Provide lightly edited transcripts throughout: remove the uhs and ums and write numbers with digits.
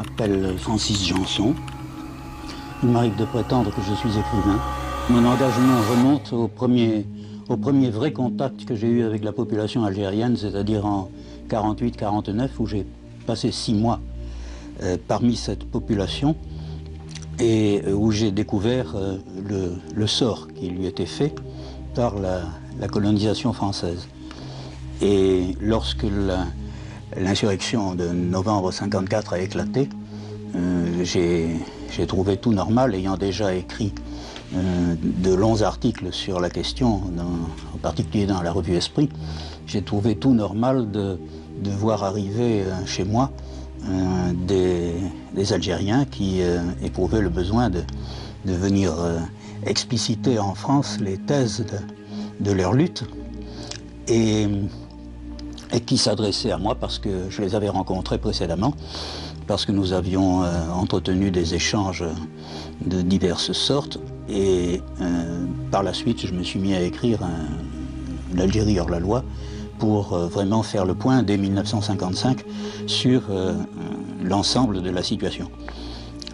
m'appelle Francis Janson. Il m'arrive de prétendre que je suis écrivain. Mon engagement remonte au premier vrai contact que j'ai eu avec la population algérienne, c'est-à-dire en 48-49, où j'ai passé 6 mois parmi cette population et où j'ai découvert le sort qui lui était fait par la colonisation française. Et lorsque l'insurrection de novembre 1954 a éclaté, j'ai trouvé tout normal, ayant déjà écrit de longs articles sur la question, en particulier dans la revue Esprit, j'ai trouvé tout normal de voir arriver chez moi des Algériens qui éprouvaient le besoin de venir expliciter en France les thèses de leur lutte et qui s'adressaient à moi parce que je les avais rencontrés précédemment, parce que nous avions entretenu des échanges de diverses sortes et par la suite je me suis mis à écrire l'Algérie hors la loi pour vraiment faire le point dès 1955 sur l'ensemble de la situation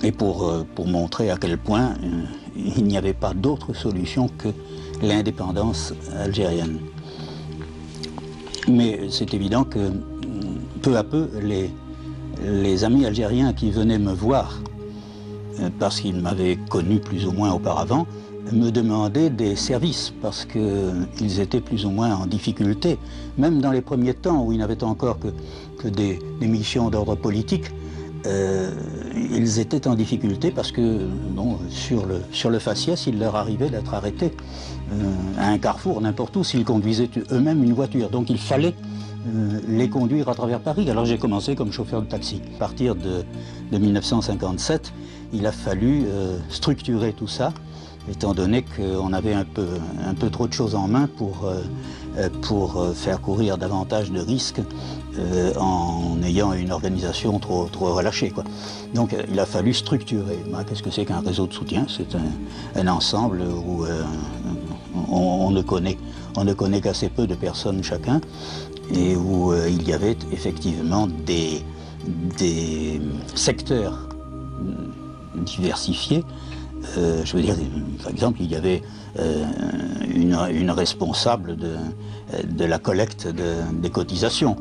et pour montrer à quel point il n'y avait pas d'autre solution que l'indépendance algérienne. Mais c'est évident que peu à peu les amis algériens qui venaient me voir, parce qu'ils m'avaient connu plus ou moins auparavant, me demandaient des services parce qu'ils étaient plus ou moins en difficulté. Même dans les premiers temps où ils n'avaient encore que des missions d'ordre politique, ils étaient en difficulté parce que bon, sur le faciès, il leur arrivait d'être arrêtés à un carrefour, n'importe où, s'ils conduisaient eux-mêmes une voiture. Donc il fallait les conduire à travers Paris. Alors j'ai commencé comme chauffeur de taxi. À partir de 1957, il a fallu structurer tout ça, étant donné qu'on avait un peu trop de choses en main pour faire courir davantage de risques en ayant une organisation trop relâchée, quoi. Donc il a fallu structurer. Qu'est-ce que c'est qu'un réseau de soutien? C'est un ensemble où on ne connaît qu'assez peu de personnes chacun et où il y avait effectivement des secteurs diversifiés. Je veux dire, par exemple, il y avait une responsable de la collecte des cotisations.